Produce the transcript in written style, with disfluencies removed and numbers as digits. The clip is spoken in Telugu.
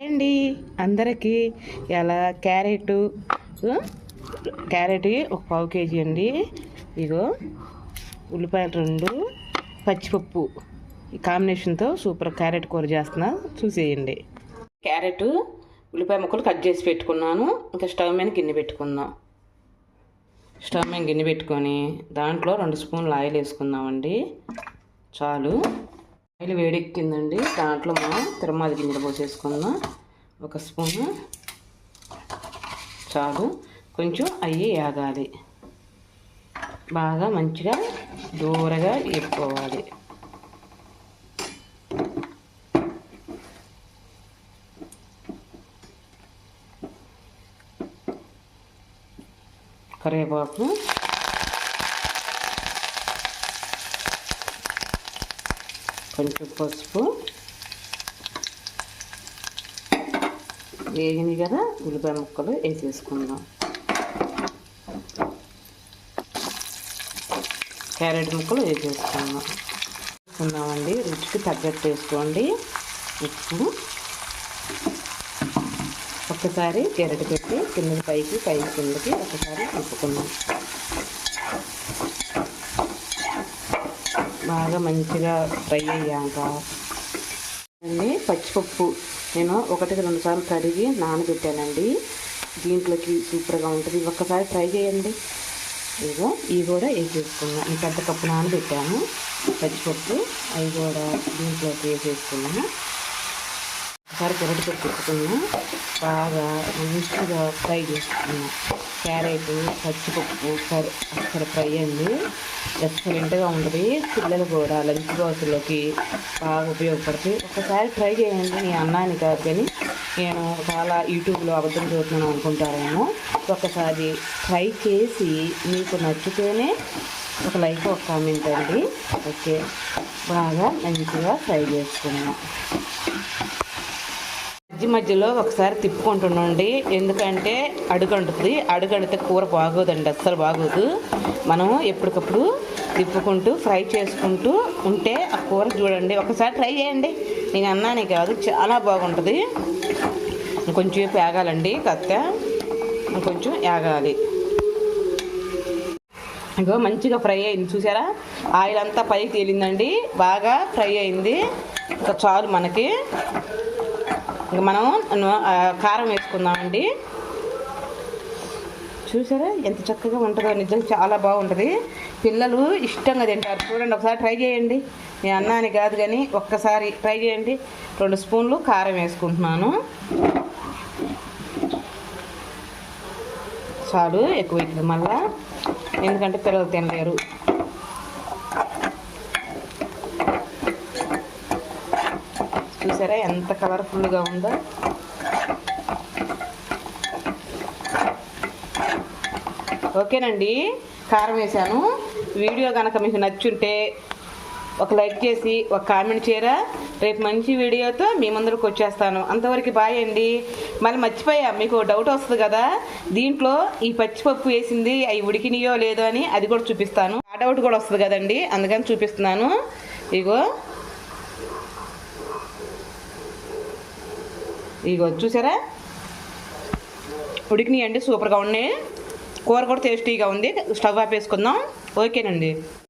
అండి అందరికీ ఇలా క్యారెట్ ఒక పావు కేజీ అండి. ఇగో ఉల్లిపాయలు 2, పచ్చిపప్పు ఈ కాంబినేషన్తో సూపర్ క్యారెట్ కూర చేస్తున్నా, చూసేయండి. క్యారెట్ ఉల్లిపాయ ముక్కలు కట్ చేసి పెట్టుకున్నాను. ఇంకా స్టవ్ మీద గిన్నె పెట్టుకుందాం. స్టవ్ మీద గిన్నె పెట్టుకొని దాంట్లో 2 స్పూన్లు ఆయిల్ వేసుకుందామండి. చాలు. ఆయిల్ వేడెక్కిందండి. దాంట్లో మనం తిరుమాది గింజలు పోసేసుకుందాం. 1 స్పూను చాలు. కొంచెం అవి వేగాలి, బాగా మంచిగా దూరగా వేపుకోవాలి. కరివేపాకు, కొంచెం పసుపు వేగింది కదా, ఉల్లిపాయ ముక్కలు వేసేసుకుందాం. క్యారెట్ ముక్కలు వేసేసుకుందామండి. రుచికి తగ్గట్టు వేసుకోండి. ఉప్పు ఒక్కసారి క్యారెట్ పెట్టి కిందకి పైకి కిందకి ఒకసారి కలుపుకుందాం. బాగా మంచిగా ఫ్రై అయ్యాక పచ్చిపప్పు నేను 1-2 సార్లు కడిగి నానబెట్టానండి. దీంట్లోకి సూపర్గా ఉంటుంది. ఒక్కసారి ట్రై చేయండి. ఇదిగో ఇవి కూడా వేసేసుకున్నాను. నేను పెద్ద కప్పు నానబెట్టాను పచ్చిపప్పు, అవి కూడా దీంట్లోకి వేసేసుకున్నాను. ఒకసారి గరిటె పెట్టుకున్నా, బాగా మంచిగా ఫ్రై చేసుకున్నాను. క్యారెట్ పచ్చిపప్పు అక్కడ ఫ్రై అయింది. ఎక్సలెంట్గా ఉంటుంది. పిల్లలు కూడా లంచ్ బాక్స్లోకి బాగా ఉపయోగపడుతుంది. ఒకసారి ట్రై చేయండి. నేను అన్నాను కాదు కానీ నేను చాలా యూట్యూబ్లో అబద్ధం చూస్తున్నాను అనుకుంటారేమో. ఒకసారి ట్రై చేసి మీకు నచ్చితేనే ఒక లైక్, ఒక కామెంట్ అండి. ఓకే, బాగా మంచిగా ఫ్రై చేసుకున్నాం. మధ్యలో ఒకసారి తిప్పుకుంటుండండి, ఎందుకంటే అడుగంటుతుంది. అడుగంటితే కూర బాగోదండి, అస్సలు బాగోదు. మనం ఎప్పటికప్పుడు తిప్పుకుంటూ ఫ్రై చేసుకుంటూ ఉంటే ఆ కూర చూడండి. ఒకసారి ట్రై చేయండి. నేను అన్నానే కాదు, చాలా బాగుంటుంది. ఇంకొంచెం వేగాలండి, ఇంకొంచెం వేగాలి. ఇంకో మంచిగా ఫ్రై అయింది, చూసారా? ఆయిల్ అంతా పైకి తేలిందండి, బాగా ఫ్రై అయింది. ఇంకా చాలు మనకి. ఇంకా మనం కారం వేసుకుందామండి. చూసారా ఎంత చక్కగా ఉంటుందో, నిజంగా చాలా బాగుంటుంది. పిల్లలు ఇష్టంగా తింటారు. చూడండి, ఒకసారి ట్రై చేయండి. నేను అన్నాని కాదు కానీ ఒక్కసారి ట్రై చేయండి. 2 స్పూన్లు కారం వేసుకుంటున్నాను. చాలు, ఎక్కువ అవుతుంది మళ్ళా, ఎందుకంటే పిల్లలు తినలేరు. చూసారా ఎంత కలర్ఫుల్గా ఉందో. ఓకేనండి, కారం వేసాను. వీడియో కనుక మీకు నచ్చుంటే ఒక లైక్ చేసి ఒక కామెంట్ చేయరా. రేపు మంచి వీడియోతో మీ ముందరకు వచ్చేస్తాను. అంతవరకు బాయ్ అండి. మళ్ళీ మర్చిపోయా, మీకు డౌట్ వస్తుంది కదా, దీంట్లో ఈ పచ్చిపప్పు వేసింది అవి ఉడికినాయో లేదో అని, అది కూడా చూపిస్తాను. ఆ డౌట్ కూడా వస్తుంది కదండి, అందుకని చూపిస్తున్నాను. ఇగో చూసారా, ఉడికినాయి అండి, సూపర్గా ఉన్నాయి. కూర కూడా టేస్టీగా ఉంది. స్టవ్ ఆపేసుకుందాం. ఓకేనండి.